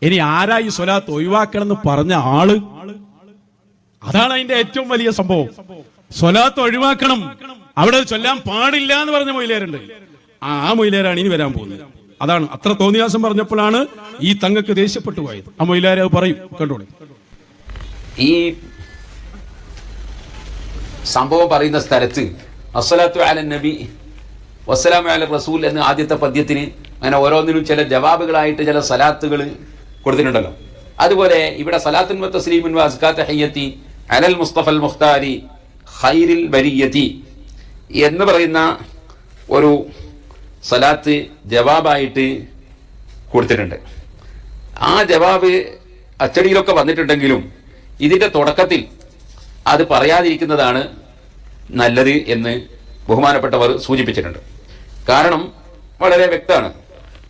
ഇനി ആരാ ഈ സ്വലാത്ത് ഒഴിവാക്കണം എന്ന് പറഞ്ഞ ആള്? അതാണ് അതിന്റെ ഏറ്റവും വലിയ സംഭവം. സ്വലാത്ത് ഒഴിവാക്കണം, അവിടെ ചൊല്ലാൻ പാടില്ല എന്ന് പറഞ്ഞ മൊയിലേരുണ്ട്. ആ മൊയിലേരാണ് ഇനി വരാൻ പോകുന്നത്. അതാണ് അത്ര തോന്നിയാസം പറഞ്ഞപ്പോഴാണ് ഈ തങ്ങൾക്ക് ദേഷ്യപ്പെട്ടു പോയത്. ആ മൊയിലാരെ പറയും, കണ്ടോളൂ. ഈ സംഭവം പറയുന്ന സ്ഥലത്ത് അസ്സലാത്തു അലൻ നബി വസ്സലാമു അല റസൂൽ എന്ന ആദ്യത്തെ പദ്യത്തിന് അങ്ങനെ ഓരോന്നിനും ചില ജവാബുകളായിട്ട് ചില സലാത്തുകൾ കൊടുത്തിട്ടുണ്ടല്ലോ. അതുപോലെ ഇവിടെ സലാത്തുൻ വ തസ്ലീമുൻ വ അസ്കാ തഹിയ്യത്തി അലൽ മുസ്തഫൽ മുഖ്താരി ഖൈറിൽ ബരിയത്തി എന്ന് പറയുന്ന ഒരു സലാത്ത് ജവാബായിട്ട് കൊടുത്തിട്ടുണ്ട്. ആ ജവാബ് അച്ചടിയിലൊക്കെ വന്നിട്ടുണ്ടെങ്കിലും ഇതിൻ്റെ തുടക്കത്തിൽ അത് പറയാതിരിക്കുന്നതാണ് നല്ലത് എന്ന് ബഹുമാനപ്പെട്ടവർ സൂചിപ്പിച്ചിട്ടുണ്ട്. കാരണം വളരെ വ്യക്തമാണ്.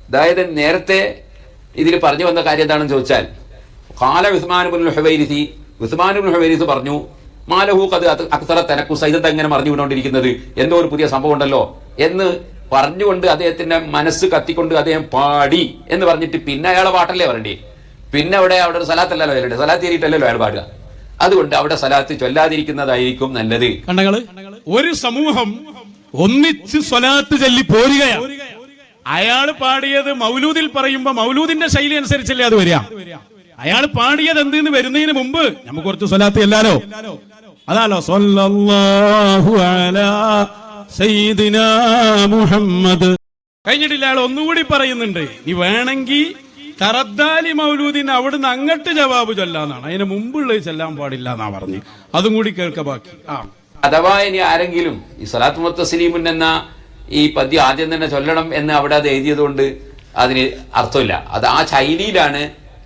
അതായത് നേരത്തെ ഇതിൽ പറഞ്ഞു വന്ന കാര്യം എന്താണെന്ന് ചോദിച്ചാൽ, ഖാല ഉസ്മാൻ ഇബ്നുൽ ഹുവൈരിസി, ഉസ്മാൻ ഇബ്നുൽ ഹുവൈരിസ് പറഞ്ഞു, മാലഹു ഖദ് അക്സറ തനക്കുസ, ഇതെന്താ ഇങ്ങനെ പറഞ്ഞു വിട്ടുകൊണ്ടിരിക്കുന്നത്, എന്തോ ഒരു പുതിയ സംഭവം ഉണ്ടല്ലോ എന്ന് പറഞ്ഞുകൊണ്ട് അദ്ദേഹത്തിന്റെ മനസ്സ് കത്തിക്കൊണ്ട് അദ്ദേഹം പാടി എന്ന് പറഞ്ഞിട്ട് പിന്നെ അയാളെ പാട്ടല്ലേ പറയണ്ടേ? പിന്നെ അവിടെ ഒരു സലാത്തല്ലല്ലോ വരണ്ടേ, സലാത്ത് കയറിയിട്ടല്ലല്ലോ അയാൾ പാടുക. അതുകൊണ്ട് അവിടെ സലാത്ത് ചൊല്ലാതിരിക്കുന്നതായിരിക്കും നല്ലത്. കണ്ടങ്ങള്, ഒരു സമൂഹം ഒന്നിച്ച് സ്വലാത്ത് ചൊല്ലി പോരുകയാണ്. അയാൾ പാടിയത് മൗലൂദിൽ പറയുമ്പോ മൗലൂദിന്റെ ശൈലി അനുസരിച്ചല്ലേ അത് വരിക. അയാൾ പാടിയത് എന്തെന്ന് വരുന്നതിന് മുമ്പ് നമുക്ക് കുറച്ച് സ്വലാത്ത് ചെല്ലാലോ. അതാലോ സ്വല്ലല്ലാഹു അലാ സയ്യിദിനാ മുഹമ്മദ്. കഴിഞ്ഞിട്ടില്ല, അയാൾ ഒന്നുകൂടി പറയുന്നുണ്ട്, നീ വേണമെങ്കിൽ തറദ്ദാലി മൗലൂദിന് അവിടുന്ന് അങ്ങോട്ട് ജവാബ് ചൊല്ലാന്നാണ്, അതിന് മുമ്പുള്ളത് ചെല്ലാൻ പാടില്ല എന്നാ പറഞ്ഞു. അതും കൂടി കേൾക്ക ബാക്കി. അഥവാ ഇനി ആരെങ്കിലും ഈ സലാത്ത് വ തസ്ലീമുൻ എന്ന ഈ പദ്യം ആദ്യം തന്നെ ചൊല്ലണം എന്ന് അവിടെ അത് എഴുതിയതുകൊണ്ട് അതിന് അർത്ഥമില്ല. അത് ആ ശൈലിയിലാണ്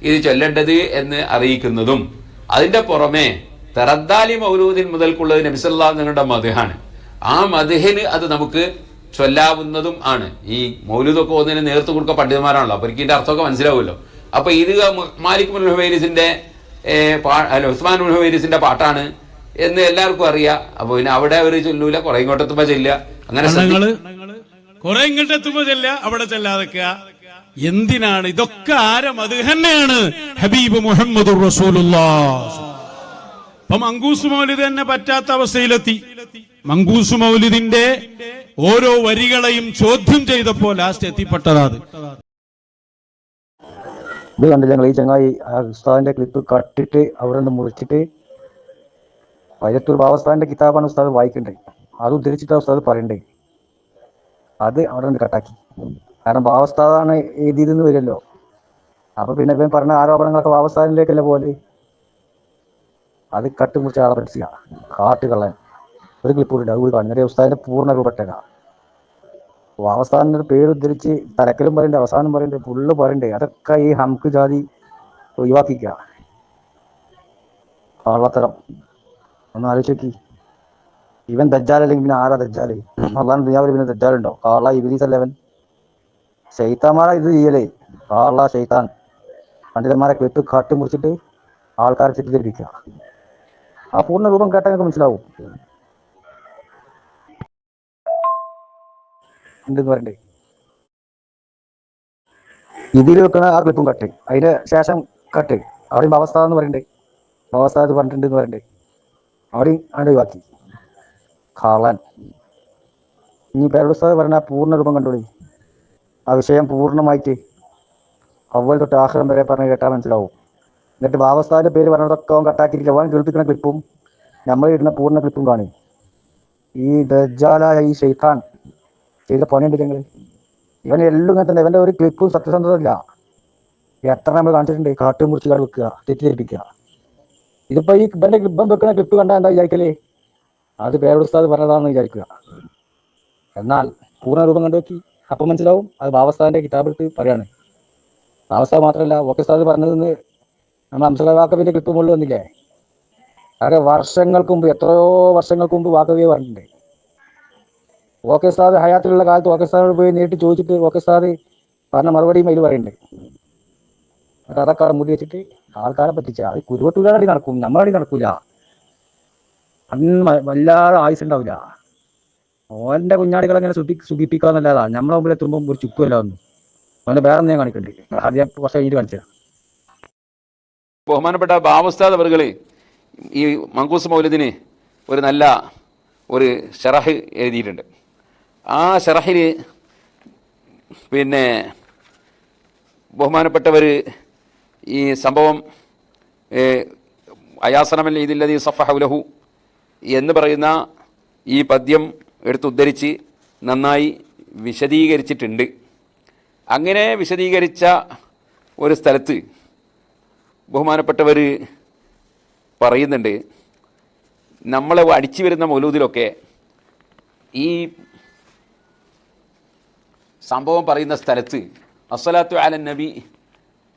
ഇത് ചൊല്ലേണ്ടത് എന്ന് അറിയിക്കുന്നതും. അതിന്റെ പുറമെ തറദ്ദാലി മൗലൂദിൻ മുതൽക്കുള്ളത് നബി സല്ലല്ലാഹു അലൈഹി വസല്ലം മദ്ഹാണ്. ആ മദ്ഹിന് അത് നമുക്ക് ചൊല്ലാവുന്നതും ആണ്. ഈ മൗലൂദൊക്കെ ഒന്നിനെ നേർത്തു കൊടുക്കുക പണ്ഡിതന്മാരാണല്ലോ, അപ്പൊ എനിക്ക് ഇതിന്റെ അർത്ഥമൊക്കെ മനസ്സിലാവുമല്ലോ. അപ്പൊ ഇത് മാലിക് ഇബ്നുൽ ഹുവൈരിസിന്റെ ഉസ്മാൻ ഇബ്നുൽ ഹുവൈരിസിന്റെ പാട്ടാണ് എന്ന് എല്ലാവർക്കും അറിയാം. അപ്പൊ പിന്നെ അവിടെ അവര് ചൊല്ലൂല, കുറെ ഇങ്ങോട്ടെത്തുമ്പോ ചെല്ലുക, അങ്ങനെ കുറെ ഇങ്ങോട്ടെത്തുമ്പോ ചെല്ലുക, അവിടെ ചെല്ലാതെക്കുക. എന്തിനാണ് ഇതൊക്കെ? ആരെ മദ്ഹ് തന്നെയാണ്, ഹബീബ് മുഹമ്മദുർ റസൂലുള്ളാഹ്. അപ്പൊ മങ്കൂസ് മൗലിദ് തന്നെ പറ്റാത്ത അവസ്ഥയിലെത്തി. മങ്കൂസ് മൗലിദിന്റെ ഓരോ വരികളെയും ചോദ്യം ചെയ്തപ്പോൾ ലാസ്റ്റ് എത്തിപ്പെട്ടതാ അത്. ഇത് കണ്ടില്ല ഞങ്ങൾ, ഈ ചങ്ങായി ഉസ്താദിന്റെ ക്ലിപ്പ് കട്ടിട്ട് അവിടെ നിന്ന് മുറിച്ചിട്ട് പൈലത്തൂർ ബാബസ്ഥാന്റെ കിതാബാണ് ഉസ്താദ് വായിക്കണ്ടേ, അത് ഉദ്ധരിച്ചിട്ടാണ് ഉസ്താദ് പറയണ്ടേ. അത് അവിടെ നിന്ന് കട്ടാക്കി. കാരണം ബാബസ്ഥാദാണ് എഴുതിയതെന്ന് വരുമല്ലോ. അപ്പൊ പിന്നെ ഇവൻ പറഞ്ഞ ആരോപണങ്ങളൊക്കെ ബാബസ്ഥാനിലേക്കല്ലേ പോലെ. അത് കട്ട് മുറിച്ച ആളെ പഠിച്ചില്ല, കാട്ടുകളൻ. ഒരു ക്ലിപ്പ് കൂടി അത് കാണുന്നത് ഉസ്താദിന്റെ പൂർണ്ണ രൂപട്ടേക്ക. ബാബസ്ഥാന്റെ പേര് ഉദ്ധരിച്ച് തലക്കലും പറയണ്ടേ, അവസാനം പറയണ്ടേ, ഫുള്ള് പറയണ്ടേ. അതൊക്കെ ഈ ഹംക്ക് ജാതി ഒഴിവാക്കിക്കുക. കള്ളത്തരം ഒന്ന് ആലോചിച്ച് നോക്കി. ഇവൻ ദജ്ജാൽ അല്ലെങ്കിൽ പിന്നെ ആരാ ദജ്ജാല്? അള്ളാഹ് ദുനിയാവിൽ പിന്നെ ദജ്ജാലുണ്ടോ? കാള ഇബ്ലീസ് അല്ലേ അവൻ? ശൈത്താന്മാരാ ഇത് ചെയ്യലേ, കാള ശൈത്താൻ. പണ്ഡിതന്മാരെ ക്ലിപ്പ് കാട്ടി മുറിച്ചിട്ട് ആൾക്കാരെ തെറ്റിദ്ധരിപ്പിക്കുക. ആ പൂർണ്ണ രൂപം കേട്ടാൽ നിങ്ങൾക്ക് മനസ്സിലാവും ഉണ്ടെന്ന് പറയണ്ടേ. ഇതിൽ വെക്കുന്ന ആ ക്ലിപ്പും കട്ട്, അതിന്റെ ശേഷം കട്ട്. അവിടെയും അവസ്ഥ എന്ന് പറയണ്ടേ, അവസ്ഥ അത് പറഞ്ഞിട്ടുണ്ട് എന്ന് പറയണ്ടേ, അവിടെയും അവിടെ ഒഴിവാക്കി. കളൻ. ഇനി പേരുസ്താദ് പറഞ്ഞ പൂർണ്ണ രൂപം കണ്ടോളി. ആ വിഷയം പൂർണ്ണമായിട്ട് അവൽ തൊട്ട് ആഹ്റം വരെ പറഞ്ഞ് കേട്ടാൽ മനസ്സിലാവും. എന്നിട്ട് ബാബസ്ഥാന്റെ പേര് പറഞ്ഞതൊക്കെ അവൻ കട്ടാക്കിയിരിക്കുക. അവൻ കേൾപ്പിക്കുന്ന ക്ലിപ്പും നമ്മൾ ഇടുന്ന പൂർണ്ണ ക്ലിപ്പും കാണും. ഈ ദജ്ജാലായ ഈ ശൈത്താൻ ചെയ്ത പണിയുണ്ട് ഞങ്ങൾ. ഇവൻ എല്ലാം ഇങ്ങനെ തന്നെ. ഇവന്റെ ഒരു ക്ലിപ്പും സത്യസന്ധതയില്ല. എത്ര നമ്മൾ കാണിച്ചിട്ടുണ്ട്. കാട്ടും മുറിച്ച് കാട് വെക്കുക, തെറ്റിദ്ധരിപ്പിക്കുക. ഇതിപ്പോ ഈ ഇവന്റെ ഇപ്പം വെക്കുന്ന ക്ലിപ്പ് കണ്ടാൽ എന്താ വിചാരിക്കലേ? അത് പേരുസ്താദ് പറഞ്ഞതാണെന്ന് വിചാരിക്കുക. എന്നാൽ പൂർണ്ണ രൂപം കണ്ടു നോക്കി അപ്പം മനസ്സിലാവും. അത് ബാബസ്ഥാന്റെ കിതാബെടുത്ത് പറയാണ്. ബാബസ്ഥാദ് മാത്രമല്ല, ഓക്കെസ്താദ് പറഞ്ഞതെന്ന് നമ്മൾ അംസലവാക്കവിന്റെ ക്ലിപ്പ് മുകളിൽ വന്നില്ലേ? അതൊക്കെ വർഷങ്ങൾക്ക് മുമ്പ്, എത്രയോ വർഷങ്ങൾക്ക് മുമ്പ് വാക്കവിയെ പറഞ്ഞിട്ടുണ്ട്. ഓക്കെസ്താദ് ഹയാത്തിലുള്ള കാലത്ത് ഓക്കെസ്താദിനോട് പോയി നേരിട്ട് ചോദിച്ചിട്ട് ഓക്കെസ്താദ് പറഞ്ഞ മറുപടിയും അതിൽ പറയുന്നുണ്ട്. എന്നിട്ട് അതൊക്കെ അവിടെ മുടി വെച്ചിട്ട് ആൾക്കാരെ പറ്റിച്ച. അത് കുരുവട്ടൂരാടി നടക്കും, നമ്മളടി നടക്കൂല. അന്ന് വല്ലാതെ ആയുസ് ഉണ്ടാവില്ല. ഓൻ്റെ കുഞ്ഞാടികളെ അങ്ങനെ സുഖിപ്പിക്കാന്നല്ലാതാ നമ്മളെ മുമ്പിൽ എത്തുമ്പോൾ ഒരു ചുക്കുമല്ല ഒന്നും. അവൻ്റെ വേറെ ഞാൻ കാണിക്കണ്ടേ, അത് ഞാൻ കുറച്ച് കഴിഞ്ഞിട്ട് കാണിച്ചത്. ബഹുമാനപ്പെട്ട ബാവുസ്താദ് അവറുകൾ ഈ മങ്കൂസ് മൗലിദിന് ഒരു നല്ല ഒരു ഷറഹ് എഴുതിയിട്ടുണ്ട്. ആ ഷറഹിൽ പിന്നെ ബഹുമാനപ്പെട്ടവർ ഈ സംഭവം അയാസനമൽ ഇതില്ലതി സഫഹുലഹു എന്ന് പറയുന്ന ഈ പദ്യം എടുത്തുദ്ധരിച്ച് നന്നായി വിശദീകരിച്ചിട്ടുണ്ട്. അങ്ങനെ വിശദീകരിച്ച ഒരു സ്ഥലത്ത് ബഹുമാനപ്പെട്ടവർ പറയുന്നുണ്ട്, നമ്മൾ അടിച്ചു വരുന്ന മൗലൂദിലൊക്കെ ഈ സംഭവം പറയുന്ന സ്ഥലത്ത് അസ്സലാത്തു അലൻ നബി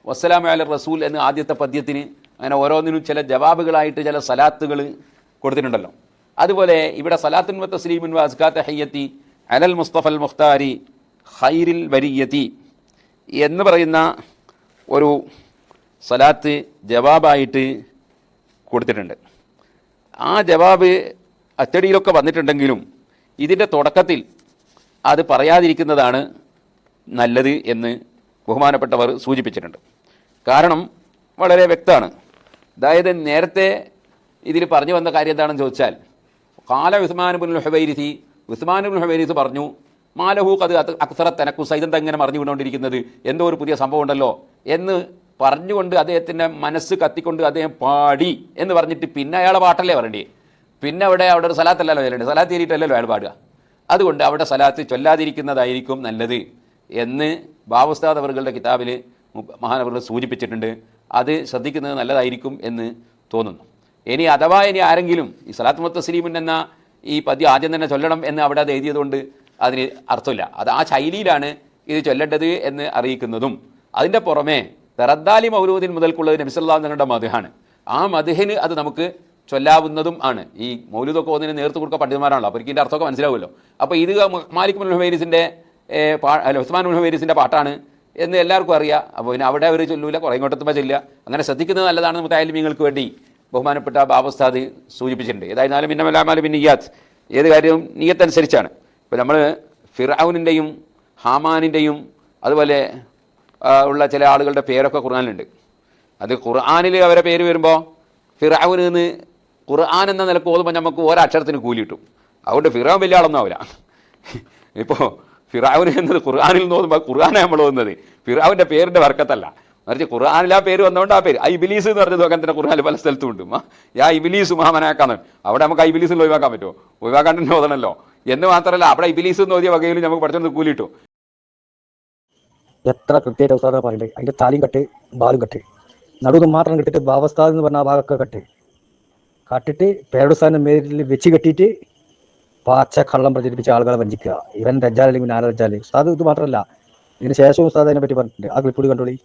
വസ്സലാമു അല റസൂൽ എന്ന ആദ്യത്തെ പദ്യത്തിന് അങ്ങനെ ഓരോന്നിനും ചില ജവാബുകളായിട്ട് ചില സലാത്തുകൾ കൊടുത്തിട്ടുണ്ടല്ലോ. അതുപോലെ ഇവിടെ സലാത്തുൻ വ തസ്ലീമുൻ വ അസ്കാ തഹിയ്യത്തി അലൽ മുസ്തഫൽ മുഖ്താരി ഖൈറിൽ വരിയത്തി എന്ന് പറയുന്ന ഒരു സലാത്ത് ജവാബായിട്ട് കൊടുത്തിട്ടുണ്ട്. ആ ജവാബ് അച്ചടിയിലൊക്കെ വന്നിട്ടുണ്ടെങ്കിലും ഇതിൻ്റെ തുടക്കത്തിൽ അത് പറയാതിരിക്കുന്നതാണ് നല്ലത് എന്ന് ബഹുമാനപ്പെട്ടവർ സൂചിപ്പിച്ചിട്ടുണ്ട്. കാരണം വളരെ വ്യക്തമാണ്. അതായത് നേരത്തെ ഇതിൽ പറഞ്ഞു വന്ന കാര്യം എന്താണെന്ന് ചോദിച്ചാൽ, ഖാല ഉസ്മാൻ ഇബ്നുൽ ഹുവൈരിസി, ഉസ്മാൻ ഇബ്നുൽ ഹുവൈരിസ് പറഞ്ഞു, മാലഹു ഖദ് അക്സറ തനക്കുസ, ഇതെന്താ ഇങ്ങനെ പറഞ്ഞു കൊണ്ടിരിക്കുന്നത്, എന്തോ ഒരു പുതിയ സംഭവം ഉണ്ടല്ലോ എന്ന് പറഞ്ഞുകൊണ്ട് അദ്ദേഹത്തിൻ്റെ മനസ്സ് കത്തിക്കൊണ്ട് അദ്ദേഹം പാടി എന്ന് പറഞ്ഞിട്ട് പിന്നെ അയാളെ പാട്ടല്ലേ പറയണ്ടേ? പിന്നെ അവിടെ ഒരു സലാത്തല്ലല്ലോ ചൊല്ലേണ്ടത്, സലാത്ത് കയറിയിട്ടല്ലല്ലോ അയാൾ പാടുക. അതുകൊണ്ട് അവിടെ സലാത്ത് ചൊല്ലാതിരിക്കുന്നതായിരിക്കും നല്ലത് എന്ന് ബാവുസ്താദ് അവറുകളുടെ കിതാബിൽ മഹാനവറുകൾ സൂചിപ്പിച്ചിട്ടുണ്ട്. അത് ശ്രദ്ധിക്കുന്നത് നല്ലതായിരിക്കും എന്ന് തോന്നുന്നു. ഇനി അഥവാ ആരെങ്കിലും ഈ സലാത്ത് മുത്തസ്ലീമുൻ എന്ന ഈ പദ്യം ആദ്യം തന്നെ ചൊല്ലണം എന്ന് അവിടെ അത് എഴുതിയതുകൊണ്ട് അതിന് അർത്ഥമില്ല. അത് ആ ശൈലിയിലാണ് ഇത് ചൊല്ലേണ്ടത് എന്ന് അറിയിക്കുന്നതും. അതിൻ്റെ പുറമെ തെറദ്ദാലി മൗലൂദിൻ മുതൽക്കുള്ളത് നബി സല്ലല്ലാഹു അലൈഹി വസല്ലം മദ്ഹാണ്. ആ മദ്ഹിന് അത് നമുക്ക് ചൊല്ലാവുന്നതും ആണ്. ഈ മൗലൂദൊക്കെ ഒന്നിന് നേർത്തു കൊടുക്കുക പണ്ഡിതന്മാരാണല്ലോ, അപ്പോൾ ഇതിൻ്റെ അർത്ഥമൊക്കെ മനസ്സിലാവുമല്ലോ. അപ്പോൾ ഇത് മാലിക് ഇബ്നുൽ ഹുവൈരിസിൻ്റെ ഉസ്മാൻ ഇബ്നുൽ ഹുവൈരിസിൻ്റെ പാട്ടാണ് എന്ന് എല്ലാവർക്കും അറിയാം. അപ്പോൾ പിന്നെ അവിടെ അവർ ചൊല്ലൂല, കുറേ ഇങ്ങോട്ടെത്തുമ്പോൾ ചൊല്ലുക. അങ്ങനെ ശ്രദ്ധിക്കുന്നത് നല്ലതാണ് മുതഅല്ലിമീങ്ങൾക്ക് വേണ്ടി ബഹുമാനപ്പെട്ട ബാബുസ്താദ് സൂചിപ്പിച്ചിട്ടുണ്ട്. ഏതായിരുന്നാലും ഇന്നമൽ ബിന്നിയ്യാത്ത്, ഏത് കാര്യവും നിയ്യത്തനുസരിച്ചാണ്. ഇപ്പോൾ നമ്മൾ ഫിർഔനിൻ്റെയും ഹാമാനിൻ്റെയും അതുപോലെ ഉള്ള ചില ആളുകളുടെ പേരൊക്കെ ഖുർആനിലുണ്ട്. അത് ഖുർആനിൽ അവരെ പേര് വരുമ്പോൾ ഫിർഔന് എന്ന് ഖുർആൻ എന്ന നിലക്ക് ഓതുമ്പോൾ നമുക്ക് ഒരക്ഷരത്തിന് കൂലി കിട്ടും. അതുകൊണ്ട് ഫിർഔൻ വലിയ ആളൊന്നും ആവില്ല. ഇപ്പോൾ ഫിർഔന് എന്നത് ഖുർആനിൽ നിന്ന് ഓതുമ്പോൾ ഖുർആനെ നമ്മൾ ഓതുന്നത് ഫിർഔൻ്റെ പേരിൻ്റെ വർക്കത്തല്ല, മറിച്ച് ഖുർആനിൽ ആ പേര് വന്നുകൊണ്ട് ആ പേര് ഇബ്ലീസ് എന്ന് പറഞ്ഞത് അങ്ങനെ തന്നെ ഖുർആനിൽ പല സ്ഥലത്തും ഉണ്ട്. യാ ഇബ്ലീസ് മഹാമനാക്കാന്ന്, അവിടെ നമുക്ക് ഇബ്ലീസിൽ ഒഴിവാക്കാൻ പറ്റുമോ? ഒഴിവാക്കാൻ തന്നെ ഓതണല്ലോ. എന്ന് മാത്രമല്ല അവിടെ ഇബ്ലീസ് എന്ന് ഓതിയ വകയിൽ നമുക്ക് പഠിച്ചൊന്ന് കൂലി കിട്ടും. എത്ര കൃത്യമായിട്ട് ഉസ്താദാ പറയണ്ടേ, അതിൻ്റെ താലിയും കട്ട് ബാലും കട്ട് നടുവ് മാത്രം കെട്ടിട്ട് ബാവസ്ഥാദ് എന്ന് പറഞ്ഞ ആ ഭാഗമൊക്കെ കട്ടിട്ട് പേരുസ്ഥാൻ്റെ മേലിൽ വെച്ച് കെട്ടിയിട്ട് പാച്ച കള്ളം പ്രചരിപ്പിച്ച ആളുകളെ വഞ്ചിക്കുക. ഇവൻ രജാൽ അല്ലെങ്കിൽ ഞാൻ രജാൽ. ഉസ്താദ് ഇത് മാത്രമല്ല, ഇതിന് ശേഷവും ഉസ്താദ് അതിനെ പറ്റി പറഞ്ഞിട്ടുണ്ട്. ആ ക്ലിപ്പ് കണ്ടോളി,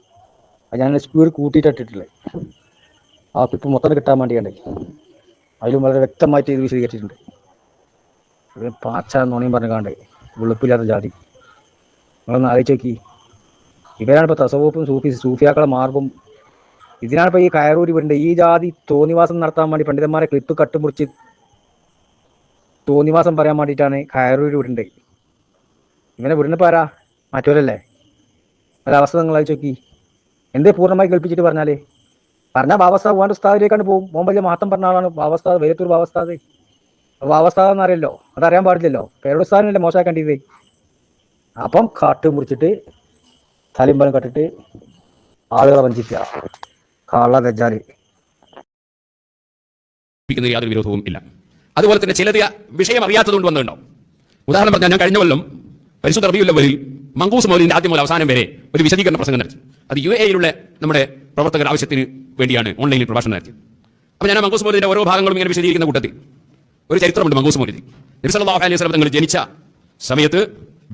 ഞാൻ സ്പീഡ് കൂട്ടിയിട്ടിട്ടില്ലേ, ആ ക്ലിപ്പ് മൊത്തം കിട്ടാൻ വേണ്ടിയാണ്. അതിലും വളരെ വ്യക്തമായിട്ട് ഇത് വിശദീകരിച്ചിട്ടുണ്ട്. പാച്ച നുണയും പറഞ്ഞാണ്ട് വെളുപ്പില്ലാത്ത ജാതി. നിങ്ങളൊന്ന് ആലോചിച്ച് നോക്കി. ഇവരാണിപ്പോൾ തസവൂപ്പും സൂഫിയാക്കളെ മാർബും. ഇതിനാണിപ്പോൾ ഈ കയറൂരി വരേണ്ടത്. ഈ ജാതി തോന്നിവാസം നടത്താൻ വേണ്ടി പണ്ഡിതന്മാരെ ക്ലിപ്പ് കട്ടുമുറിച്ച് തോന്നിവാസം പറയാൻ വേണ്ടിയിട്ടാണ് കയറൂരി വിടേണ്ടത്. ഇവനെ വിടുന്നപ്പോൾ ആരാ? മറ്റവരല്ലേ? ഒരവസ്ഥ നിങ്ങൾ അയച്ചു നോക്കി. എന്തേ പൂർണ്ണമായി കേൾപ്പിച്ചിട്ട് പറഞ്ഞാൽ ബാവസ്ഥാ പോകാൻ ഉസ്താദിലേക്കാണ് പോകും. പോകാൻ വലിയ മാറ്റം പറഞ്ഞ ആളാണ് ബാവസ്ഥാദ്, വേലത്തൂർ ബാവസ്ഥാദ്. ബാവസ്ഥാദെന്ന് അറിയല്ലോ, അതറിയാൻ പാടില്ലല്ലോ. പേരുസ്ഥാനല്ലേ മോശമാക്കേണ്ടത്. അപ്പം കാട്ട് മുറിച്ചിട്ട് തലിമ്പലം കട്ടിട്ട് ആളുകളെ വഞ്ചിക്കുക. കള്ള ദജ്ജാല്. യാതൊരു വിരോധവും ഇല്ല. അതുപോലെ തന്നെ ചിലത് വിഷയം അറിയാത്തതുകൊണ്ട് വന്നിട്ടുണ്ടാവും. ഉദാഹരണം പറഞ്ഞാൽ, ഞാൻ കഴിഞ്ഞ കൊല്ലം പരിശുദ്ധ റബീഉൽ അവ്വലിൽ മങ്കൂസ് മൗലിദിന്റെ ആദ്യം മുതൽ അവസാനം വരെ ഒരു വിശദീകരണ പ്രസംഗം നടത്തി. അത് UAE-യിലുള്ള നമ്മുടെ പ്രവർത്തകർ ആവശ്യത്തിന് വേണ്ടിയാണ് ഓൺലൈനിൽ പ്രഭാഷണം നടത്തിയത്. അപ്പോൾ ഞാൻ മങ്കൂസ് മൗലിദിന്റെ ഓരോ ഭാഗങ്ങളും ഇങ്ങനെ വിശദീകരിക്കുന്ന കൂട്ടത്തിൽ ഒരു ചരിത്രമുണ്ട്. മങ്കൂസ് മൗലിദ് നബി സല്ലല്ലാഹു അലൈഹി വസല്ലം തങ്ങൾ ജനിച്ച സമയത്ത്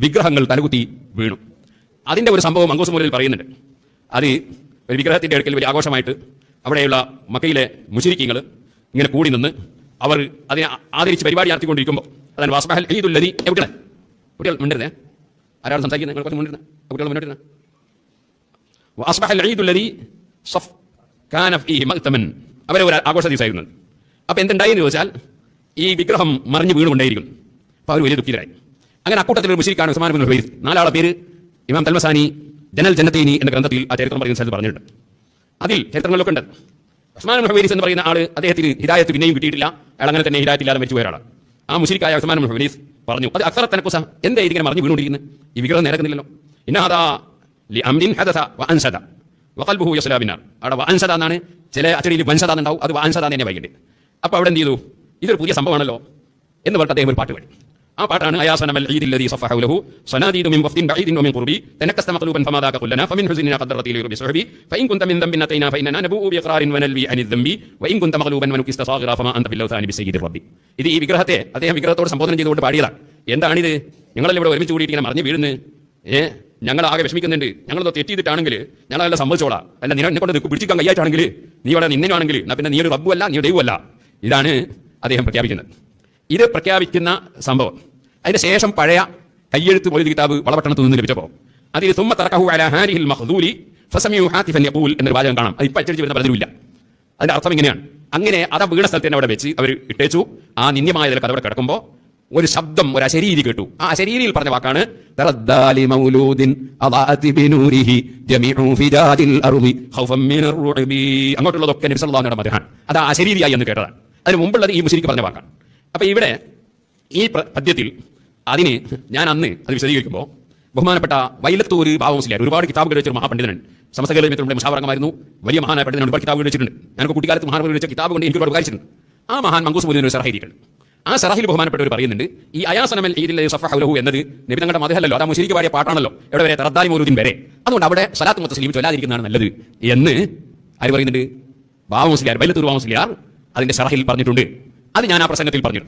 വിഗ്രഹങ്ങൾ തലകുത്തി വീണു. അതിൻ്റെ ഒരു സംഭവം മങ്കൂസ് മൗലിദിൽ പറയുന്നുണ്ട്. അത് ഒരു വിഗ്രഹത്തിൻ്റെ അടുക്കൽ വലിയ ആഘോഷമായിട്ട് അവിടെയുള്ള മക്കയിലെ മുശ്രിക്കീങ്ങൾ ഇങ്ങനെ കൂടി നിന്ന് അവർ അതിനെ ആദരിച്ച് പരിപാടി നടത്തിക്കൊണ്ടിരിക്കുമ്പോൾ അതാണ് വസ്ബഹൽ ഈദുൽ ലദി. കുട്ടികൾ മുണ്ടിരുന്നേ, ആരാണ് സംസാരിക്കുന്നത്? കുറച്ച് മുണ്ടിരുന്ന കുട്ടികൾ മുന്നിട്ടിരുന്ന വസ്ബഹൽ ഈദുൽ ലദി സഫ് കാന ഫീഹി മഗ്തമൻ. അവരെ ഒരു ആഘോഷ ദിവസമായിരുന്നു. അപ്പോൾ എന്തുണ്ടായെന്ന് ചോദിച്ചാൽ, ഈ വിഗ്രഹം മറിഞ്ഞ് വീണുകൊണ്ടേയിരിക്കും. അപ്പോൾ അവർ വലിയ ദുഃഖിതരായി. അങ്ങനെ അക്കൂട്ടത്തിൽ ഒരു മുശ്രിക്കാണ് ഉസ്മാൻ ഇബ്നുൽ ഹുവൈരിസ്. 4 ആളെ പേര് ഇമാം തൽമസാനി ജനൽ ജന്നത്തൈനി എന്ന ഗ്രന്ഥത്തിൽ ആ ചരിത്രം പറയുന്ന സ്ഥലത്ത് പറഞ്ഞിട്ടുണ്ട്. അതിൽ ചരിത്രങ്ങളിലൊക്കെ ഉണ്ട്. ഉസ്മാൻ ഇബ്നു ഹുവൈരിസ് എന്ന് പറയുന്ന ആള് അദ്ദേഹത്തിന് ഹിദായത്ത് പിന്നെയും കിട്ടിയിട്ടില്ല. അയാൾ അങ്ങനെ തന്നെ ഹിദായത്തില്ലാതെ മരിച്ചു പോയ ആളാണ്. ആ മുശ്രിക്കായ ഉസ്മാൻ ഇബ്നു ഹുവൈരിസ് പറഞ്ഞു, അത് അക്സറ തനക്കുസ, എന്താ ഇതിങ്ങനെ മറിഞ്ഞു വീണുകൊണ്ടിരിക്കുന്നത്, ഈ വിഗ്രഹം നിരക്കുന്നില്ലല്ലോ. ഇന്നഹദാ ലിഅംരിൻ ഹദസ വഅൻസദ വഖൽബുഹു യസ്ലാ ബിന്നാർ. അവിടെ വഅൻസദ എന്നാണ്, ചില അച്ചടിയിൽ വൻസദ എന്നുണ്ടാവും, അത് വഅൻസദ തന്നെ വായിക്കേണ്ടത്. അപ്പോൾ അവിടെ എന്ത് ചെയ്തു, ഇതൊരു പുതിയ സംഭവമാണല്ലോ എന്ന് പറഞ്ഞിട്ട് അദ്ദേഹം ഒരു പാട്ട് പാടി. ആ പാട്ടാണ് അയാസനമൽ ഈദില്ലദീ സഫഹ ലഹു സനാദീദു മിൻ വഫ്ദിൻ ബഈദിൻ വമിൻ ഖുർബി തനക്കസ്ത മഖ്ലൂബൻ ഫമാ ദാക ഖുല്ലനാ ഫമിൻ ഹുസ്നിനാ ഖദ്റതി ലിറുബി സുഹബി ഫഇൻ കുൻത മിൻ ദംബിൻ അതൈനാ ഫഇന്നനാ നബൂഉ ബിഖറാരിൻ വനൽവി അനിൽ ദംബി വഇൻ കുൻത മഖ്ലൂബൻ വനുകിസ്ത സാഗിറാ ഫമാ അൻത ബില്ലൗതാനി ബിസയ്യിദി റബ്ബി. ഇത് ഈ വിഗ്രഹത്തെ അദ്ദേഹം വിഗ്രഹത്തോട് സംബോധന ചെയ്തുകൊണ്ട് പാടിയതാണ്. എന്താണിത്, ഞങ്ങളെല്ലാം ഇവിടെ ഒരുമിച്ച് കൂടിയിട്ട് ഇങ്ങനെ മറിഞ്ഞു വീഴുന്നു, ഞങ്ങൾ ആകെ വിഷമിക്കുന്നുണ്ട്, ഞങ്ങളൊന്ന് തെറ്റിയിട്ടാണെങ്കിൽ ഞങ്ങളെല്ലാം സമ്മതിച്ചോളാം, അല്ല നിന്നെ കൊണ്ട് പിടിച്ചിക്കാൻ കയ്യായിട്ടാണെങ്കിൽ നീ ഇവിടെ നിന്നനാണെങ്കിൽ പിന്നെ നീ ഒരു റബ്ബുമല്ല, നീ ദൈവമല്ല. ഇതാണ് അദ്ദേഹം പ്രഖ്യാപിക്കുന്നത്. ഇത് പ്രഖ്യാപിക്കുന്ന സംഭവം അതിന്റെ ശേഷം പഴയ കയ്യെഴുത്ത് മൗലിദ് കിതാബ് വളപട്ടണത്ത് നിന്ന് ലഭിച്ചപ്പോൾ അതിൽ തുമ്മ തറക്കഹു അലാ ഹാരിഹിൽ മഖ്ദൂലി ഫസമിഉ ഹാതിഫൻ യഖൂൽ എന്നൊരു വാചകം കാണാം. അത് ഇപ്പം അച്ചടിച്ച് വരുന്ന പലതിലുമില്ല. അതിന്റെ അർത്ഥം ഇങ്ങനെയാണ്, അങ്ങനെ അത് വീണ സ്ഥലത്ത് തന്നെ അവിടെ വെച്ച് അവർ ഇട്ടേച്ചു. ആ നിന്യമായ കഥ അവിടെ കിടക്കുമ്പോൾ ഒരു ശബ്ദം, ഒരു അശരീരി കേട്ടു. ആ അശരീരിയിൽ പറഞ്ഞ വാക്കാണ് തറദ്ദാലി മൗലൂദിൻ അദാഅതി ബിനൂരിഹി ജമീഉ ഫിജാദിൽ അർളി ഖൗഫൻ മിനർ റുഅബി. അങ്ങോട്ടുള്ളതൊക്കെ നബി സല്ലല്ലാഹു അലൈഹി വസല്ലം അത് അശരീരിയായി എന്ന് കേട്ടതാണ്. അതിന് മുമ്പുള്ളത് ഈ മുശ്രിക്ക് പറഞ്ഞ വാക്കാണ്. അപ്പോൾ ഇവിടെ ഈ പദ്യത്തിൽ അതിന് ഞാൻ അന്ന് അത് വിശദീകരിക്കുമ്പോൾ ബഹുമാനപ്പെട്ട വൈലത്തൂർ ബാബു മുസ്ലിയാർ ഒരുപാട് കിതാബുകൾ വെച്ചൊരു മഹാപണ്ഡിതനാണ്. സമസ്തകേരള മിത്രങ്ങളുടെ മുഷാവറംഗമായിരുന്നു, വലിയ മഹാനായ പണ്ഡിതനാണ്, ഒരുപാട് കിതാബുകൾ വെച്ചിട്ടുണ്ട്. ഞാനൊക്കെ കുട്ടിക്കാലത്ത് മഹാനവർ വെച്ച കിതാബ് കൊണ്ട് എനിക്ക് ഒരുപാട് ഉപകരിച്ചിട്ടുണ്ട്. ആ മഹാൻ മങ്കൂസ് മൗലൂദിന് ഒരു സറഹീരിട്ടുണ്ട്. ആ സറഹിൽ ബഹുമാനപ്പെട്ടവർ പറയുന്നുണ്ട്, ഈ അയാസനമൽ ഈദില്ലദീ സഫഹ ലഹു എന്നത് നബി തങ്ങളുടെ മദ്ഹല്ലല്ലോ, അത് മുശ്രിക്ക് പാടിയ പാട്ടാണല്ലോ, എവിടെ വരെ തറദ്ദാലി മൗലൂദിൻ വരെ, അതുകൊണ്ട് അവിടെ സ്വലാത്ത് മുത്തസ്ലീം ചൊല്ലാതിരിക്കുന്നതാണ് നല്ലത് എന്ന് ആര് പറയുന്നുണ്ട്, ബാബു മുസ്ലിയാർ, വൈലത്തൂർ ബാബു മുസ്ലിയാർ അതിന്റെ സറഹിൽ പറഞ്ഞിട്ടുണ്ട്. അത് ഞാൻ ആ പ്രസംഗത്തിൽ പറഞ്ഞു.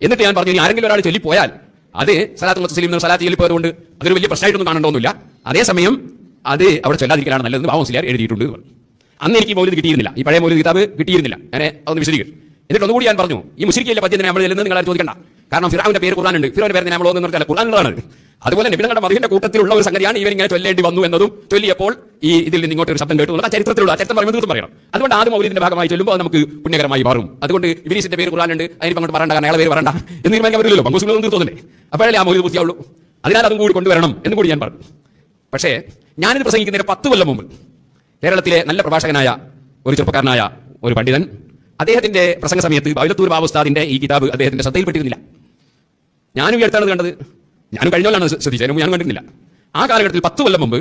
എന്നിട്ട് ഞാൻ പറഞ്ഞു, ആരെങ്കിലും ഒരാൾ ചൊല്ലിപ്പോയാൽ അത് സലാത്ത് മുത്തസ്ലീം സലാത്ത് ചൊല്ലിപ്പോയതുകൊണ്ട് അതൊരു വലിയ പ്രശ്നമായിട്ടൊന്നും കാണണ്ടോന്നില്ല, അതേസമയം അത് അവിടെ ചൊല്ലാതിരിക്കലാണ് നല്ലതെന്ന് ബാബു മുസ്ലിയാർ എഴുതിയിട്ടുണ്ട്. അന്ന് എനിക്ക് മൗലിദ് കിട്ടിയിരുന്നില്ല, ഈ പഴയ മൗലിദ് കിതാബ് കിട്ടിയിരുന്നില്ല. ഞാൻ അതൊന്ന് വിശദീകരിക്കും. എന്നിട്ട് ഒന്നുകൂടി ഞാൻ പറഞ്ഞു, ഈ മുശ്രിക്കിലെ പദ്യത്തിന് നമ്മൾ ചെല്ലുന്നത് നിങ്ങൾ ചോദിക്കണ്ട, കാരണം ഫിറഔന്റെ പേര് ഖുർആനുണ്ട്, ഫിറൗന്റെ പേര് നമ്മൾ ഓതുന്ന പറഞ്ഞാൽ ഖുർആനുള്ളതാണ്. അതുപോലെ നബി തങ്ങളുടെ മദ്ഹിന്റെ കൂട്ടത്തിലുള്ള ഒരു സംഗതിയാണ് ഇവൻ ഇങ്ങനെ ചൊല്ലേണ്ടി വന്നു എന്നതും ചൊല്ലിയപ്പോൾ ഈ ഇതിൽ നിന്ന് ഇങ്ങോട്ട് ഒരു ശബ്ദം കേട്ടു. ആ ചരിത്രത്തിലുള്ള ചരിത്രം പറയുമ്പോൾ തീർത്തും പറയണം. അതുകൊണ്ട് ആദ്യം മൗലിദിന്റെ ഭാഗമായി ചൊല്ലുമ്പോൾ നമുക്ക് പുണ്യകരമായി മാറും. അതുകൊണ്ട് ഇബ്ലീസിന്റെ പേര് ഖുർആനുണ്ട്, അതിന് അങ്ങോട്ട് പറയണ്ട, കാരണം അയാളെ പേര് പറയണ്ട എന്ന് തീരുമാനിക്കാൻ പറ്റില്ലല്ലോ, പങ്കുസുകളൊന്നും തീർത്തോന്നേ. അപ്പോഴേ ആ മൗലിദ് പൂർത്തിയാവുള്ളൂ. അതിനാൽ അതും കൂടി കൊണ്ടുവരണം എന്ന് കൂടി ഞാൻ പറഞ്ഞു. പക്ഷേ ഞാനിത് പ്രസംഗിക്കുന്നതിന് 10 കൊല്ലം മുമ്പ് കേരളത്തിലെ നല്ല പ്രഭാഷകനായ ഒരു ചെറുപ്പക്കാരനായ ഒരു പണ്ഡിതൻ, അദ്ദേഹത്തിന്റെ പ്രസംഗ സമയത്ത് വൈലത്തൂർ ബാബു ഉസ്താദിന്റെ ഈ കിതാബ് അദ്ദേഹത്തിന്റെ ശ്രദ്ധയിൽപ്പെട്ടിരുന്നില്ല. ഞാനും ഈ അടുത്താണ് കണ്ടത്, ഞാനും കഴിഞ്ഞോളാണ് ശ്രദ്ധിച്ചത്, ഞാനും കണ്ടിരുന്നില്ല. ആ കാലഘട്ടത്തിൽ 10 കൊല്ലം മുമ്പ്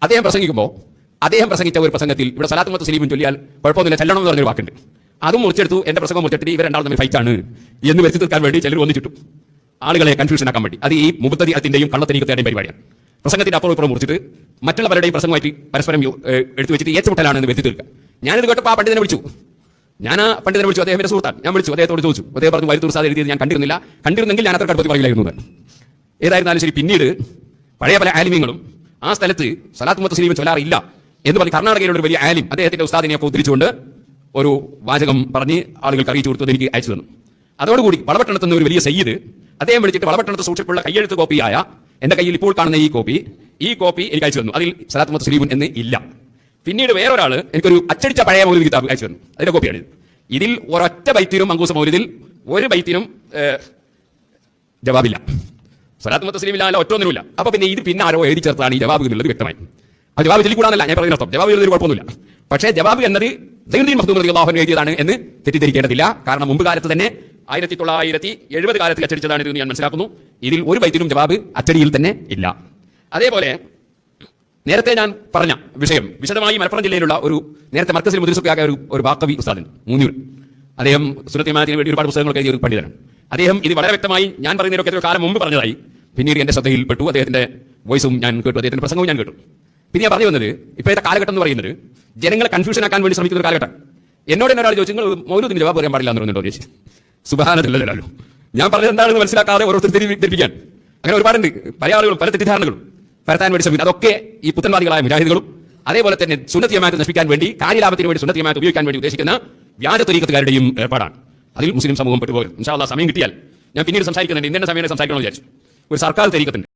അദ്ദേഹം പ്രസംഗിക്കുമ്പോൾ അദ്ദേഹം പ്രസംഗിച്ച ഒരു പ്രസംഗത്തിൽ ഇവിടെ സലാത്ത് മുത്തസ്ലീം ചൊല്ലിയാൽ കുഴപ്പമൊന്നുമില്ല, ചെല്ലണം എന്ന് പറഞ്ഞൊരു വാക്കുണ്ട്. അതും മുറിച്ചെടുത്തു. എന്റെ പ്രസംഗം മുറിച്ചെടുത്ത് ഇവർ രണ്ടാളും തമ്മിൽ ഫൈറ്റാണ് എന്ന് വരുത്തി തീർക്കാൻ വേണ്ടി ചിലർ ഒന്നിച്ചിട്ടു, ആളുകളെ കൺഫ്യൂഷൻ ആക്കാൻ വേണ്ടി. അത് ഈ മുബത്തദിഅത്തിന്റെയും കള്ളത്തരീഖത്തിന്റെയും പരിപാടിയാണ്. പ്രസംഗത്തിന്റെ അപ്പുറം ഇപ്പുറം മുറിച്ചിട്ട് മറ്റുള്ള പലരുടെയും പ്രസംഗമായിട്ട് പരസ്പരം എടുത്തു വെച്ചിട്ട് ഏറ്റുമുട്ടലാണെന്ന് വരുത്തി തീർക്കുക. ഞാനിത് കേട്ടപ്പോൾ ആ പണ്ഡിതനെ വിളിച്ചു. അദ്ദേഹം എന്റെ സുഹൃത്താണ്. ഞാൻ വിളിച്ചു, അദ്ദേഹത്തോട് ചോദിച്ചു. അദ്ദേഹം പറഞ്ഞു, വൈലത്തൂർ ഉസ്താദ് എഴുതിയത് ഞാൻ കണ്ടിരുന്നില്ല, കണ്ടിരുന്നെങ്കിൽ ഞാൻ അത്ര കടുപ്പത്തിൽ പറയില്ലായിരുന്നു. ഏതായിരുന്നാലും ശരി, പിന്നീട് പഴയ പല ആലിമ്യങ്ങളും ആ സ്ഥലത്ത് സലാത്ത് മുത്തസ്ലീം ചൊല്ലാറില്ല എന്ന് പറഞ്ഞ് കർണാടകയിലുള്ള ഒരു വലിയ ആലിം അദ്ദേഹത്തിന്റെ ഉസ്താദിനെ ഒക്കെ ഉദ്ധരിച്ചുകൊണ്ട് ഒരു വാചകം പറഞ്ഞ് ആളുകൾക്ക് അറിയിച്ചു കൊടുത്തത് എനിക്ക് അയച്ചു തന്നു. അതോടുകൂടി വളപട്ടണത്ത് നിന്ന് ഒരു വലിയ സയ്യിദ് അദ്ദേഹം വിളിച്ചിട്ട് വളപട്ടണത്ത് സൂക്ഷിപ്പുള്ള കയ്യെഴുത്ത് കോപ്പിയായ എന്റെ കയ്യിൽ ഇപ്പോൾ കാണുന്ന ഈ കോപ്പി എനിക്ക് അയച്ചു തന്നു. അതിൽ സലാത്ത് മുത്തസ്ലീം എന്ന് ഇല്ല. പിന്നീട് വേറൊരാള് എനിക്കൊരു അച്ചടിച്ച പഴയ മൗലിദ് കിതാബ് അയച്ചു തന്നു, അതിന്റെ കോപ്പിയാണ്. ഇതിൽ ഒരൊറ്റ ബൈത്തിനും മങ്കൂസ് മൗലിദിൽ ഒരു ബൈത്തിനും ജവാബില്ല, സലാത്ത് മുത്തസ്ലീമില്ല, അല്ല ഒറ്റൊന്നിനുമില്ല. അപ്പൊ പിന്നെ ഇത് പിന്നെ ആരോ എഴുതി ചേർത്താണ് ഈ ജവാബ് എന്നുള്ളത് വ്യക്തമായി. ആ ജവാബ് ചൊല്ലിക്കൂടാന്നല്ല ഞാൻ പറയുന്ന അർത്ഥം, ജവാബ് എഴുതുന്നതിൽ കുഴപ്പമൊന്നുമില്ല. പക്ഷേ ജവാബ് എന്നത് സയ്യിദുൽ മഖ്ദൂം റളിയല്ലാഹു അൻഹു എഴുതിയതാണ് എന്ന് തെറ്റിദ്ധരിക്കേണ്ടതില്ല. കാരണം മുമ്പ് കാലത്ത് തന്നെ 1970 കാലത്ത് അച്ചടിച്ചതാണ് ഇതെന്ന് ഞാൻ മനസ്സിലാക്കുന്നു. ഇതിൽ ഒരു ബൈത്തിനും ജവാബ് അച്ചടിയിൽ തന്നെ ഇല്ല. അതേപോലെ നേരത്തെ ഞാൻ പറഞ്ഞ വിഷയം വിശദമായി മലപ്പുറം ജില്ലയിലുള്ള ഒരു നേരത്തെ മർക്കസിൽ മുദ്രിസൊക്കെയായ ഒരു ബാക്കവി ഉസ്താദൻ മൂന്നിയൂർ, അദ്ദേഹം സുന്നത്ത് ജമാഅത്തിന് വേണ്ടി ഒരുപാട് പുസ്തകങ്ങൾ എഴുതിയ ഒരു പണ്ഡിതനാണ്. അദ്ദേഹം ഇത് വളരെ വ്യക്തമായി ഞാൻ പറയുന്നതിനൊക്കെ എത്രയോ കാലം മുമ്പ് പറഞ്ഞതായി പിന്നീട് എന്റെ ശ്രദ്ധയിൽപ്പെട്ടു. അദ്ദേഹത്തിന്റെ വോയിസും ഞാൻ കേട്ടു, അദ്ദേഹത്തിന്റെ പ്രസംഗവും ഞാൻ കേട്ടു. പിന്നെ ഞാൻ പറഞ്ഞു വന്നത്, ഇപ്പോഴത്തെ കാലഘട്ടം എന്ന് പറയുന്നത് ജനങ്ങളെ കൺഫ്യൂഷൻ ആക്കാൻ വേണ്ടി ശ്രമിക്കുന്ന ഒരു കാലഘട്ടം. എന്നോട് തന്നെ ഒരാൾ ചോദിച്ചു, നിങ്ങൾ മൗലൂദിന് ജവാബ് പറയാൻ പാടില്ല എന്ന് പറഞ്ഞിട്ടോ ചോദിച്ചു. സുബ്ഹാനല്ലാഹ്, ഞാൻ പറഞ്ഞത് എന്താണെന്ന് മനസ്സിലാക്കാതെ ഓരോരുത്തർ ധരിപ്പിക്കാൻ അങ്ങനെ ഒരുപാടുണ്ട്. പല ആളുകളും പല തെറ്റിദ്ധാരണകളും പരത്താൻ വേണ്ടി ശ്രമിക്കും. അതൊക്കെ ഈ പുത്തൻവാദികളായ മുജാഹിദുകളും അതേപോലെ തന്നെ സുന്നത്ത് ജമാഅത്ത് നശിപ്പിക്കാൻ വേണ്ടി, കാര്യലാഭത്തിന് വേണ്ടി സുന്നത്ത് ജമാഅത്ത് ഉപയോഗിക്കാൻ വേണ്ടി ഉദ്ദേശിക്കുന്ന വ്യാജ ത്വരീഖത്തുകാരുടെയും ഏർപ്പാടാണ്. അതിൽ മുസ്ലിം സമൂഹം പെട്ടുപോകും. ഇൻഷാ അല്ലാഹ് സമയം കിട്ടിയാൽ ഞാൻ പിന്നീട് സംസാരിക്കുന്നുണ്ട്. ഇന്ത്യൻ സമയം സംസാരിക്കണമെന്ന് വിചാരിച്ചു. ഒരു സർക്കാർ ത്വരീഖത്തുണ്ട്.